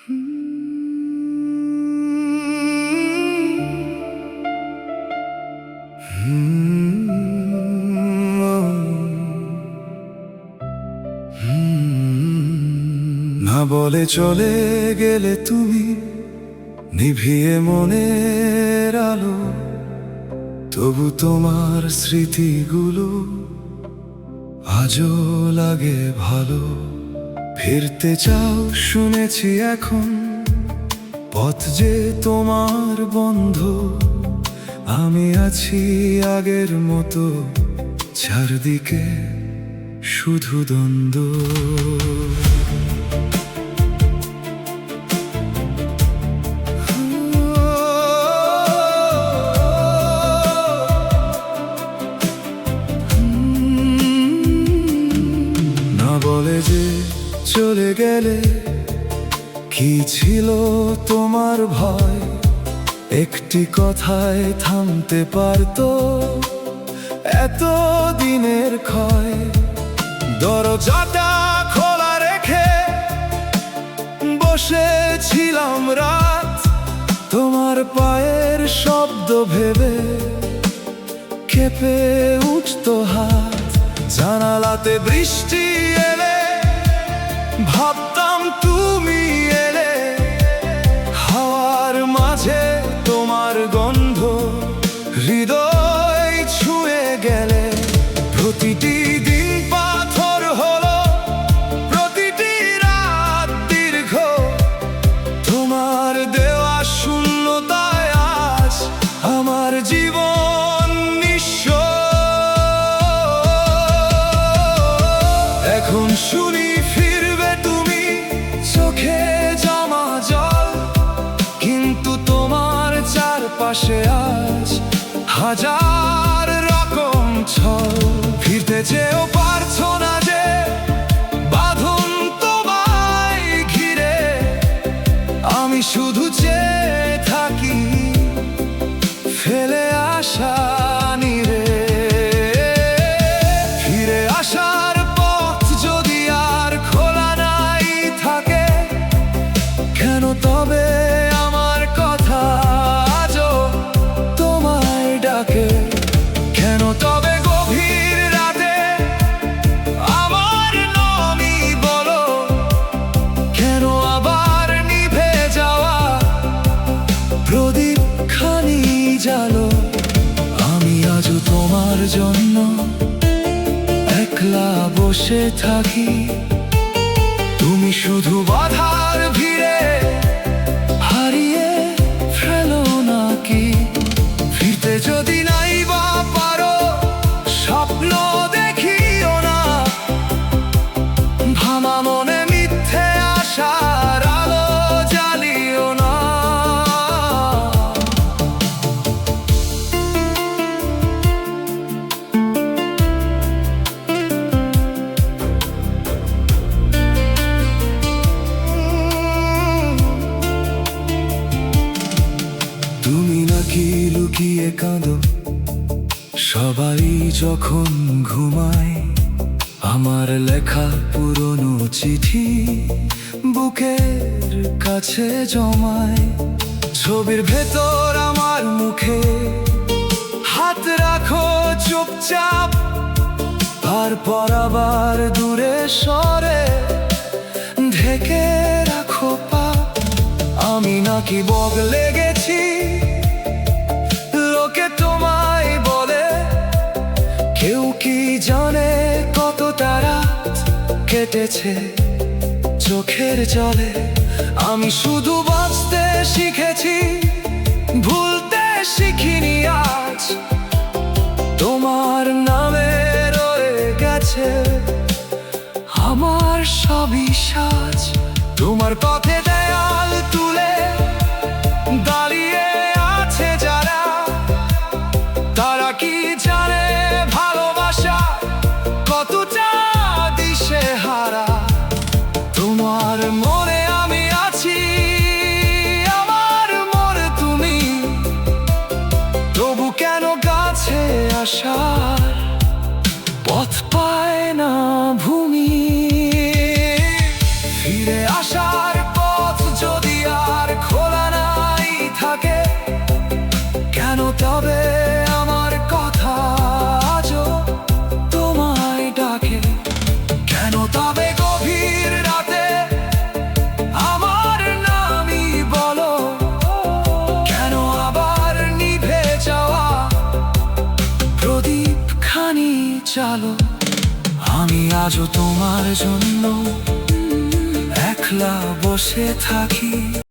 না বলে চলে গেলে তুমি, নিভিয়ে মনের আলো, তবু তোমার স্মৃতিগুলো আজও লাগে ভালো। ফিরতে চাও শুনেছি এখন, পথ যে তোমার বন্ধ। আমি আছি আগের মতো, চারদিকে শুধু দ্বন্দ্ব। বলে যে চলে গেলে কি ছিল তোমার ভয়, একটি কথায় থামতে পারতো এত দিনের ক্ষয়। দরজাটা খোলা রেখে বসেছিলাম রাত, তোমার পায়ের শব্দ ভেবে কেঁপে উঠতো হাত। জানালাতে বৃষ্টি এলে ভাবতাম তুমি এলে, হাওয়ার মাঝে তোমার গন্ধ হৃদয় ছুঁয়ে গেলে। প্রতিটি দিন পাথর হলো, প্রতিটি রাত দীর্ঘ, তোমার দেওয়া শূন্যতায় আজ আমার জীবন নিঃস্ব। এখন শুনি ফিরবে তুমি, চোখে জমা জল, কিন্তু তোমার চারপাশে আজ হাজার রকম ছল। ফিরতে চেয়েও পারছো না যে, বাঁধন তোমায় ঘিরে। আমি শুধু চেয়ে থাকি ফেলে আসা নিরে। ফিরে আসার পথ যদি আর খোলা নাই থাকে, কেন তবে আমার কথা আজও তোমায় ডাকে? কেন তবে গভীর রাতে আমার নামই বলো? কেন আবার নিভে যাওয়া প্রদীপ খানি জালো? আমি আজও তোমার জন্য একলা বসে থাকি, তুমি শুধু বাধার ভিড়ে হারিয়ে ফেলো নাকি? ফিরতে যদি নাই বা পারো, স্বপ্ন দেখিও না, ভাঙা মনে মিথ্যে আশার আলো জ্বালিও না। তুমি নাকি লুকিয়ে কাঁদো সবাই যখন ঘুমায়, আমার লেখা পুরনো চিঠি বুকের কাছে জমায়। ছবির ভেতর আমার মুখে হাত রাখো চুপচাপ, তারপর আবার দূরে সরে ঢেকে রাখো পাপ। আমি নাকি বদলে গেছি, লোকে তোমায় বলে, কেউ কি জানে কতটা রাত কেটেছে চোখের জলে। আমি শুধু বাঁচতে শিখেছি, ভুলতে শিখিনি আজ। তোমার নামে রয়ে গেছে আমার সবই সাজ। তোমার পথে দেয়াল তুলে দাঁড়িয়ে আছে যারা, তারা কি জানে ভালোবাসা কতটা দিশেহারা? তোমার মনে আমি আছি, আমার মনে তুমি, তবু কেন কাছে আসার পথ পায় না ভূমি? ফিরে আসার পথ যদি জানি চলো আমি আজও তোমার জন্য একলা বসে থাকি।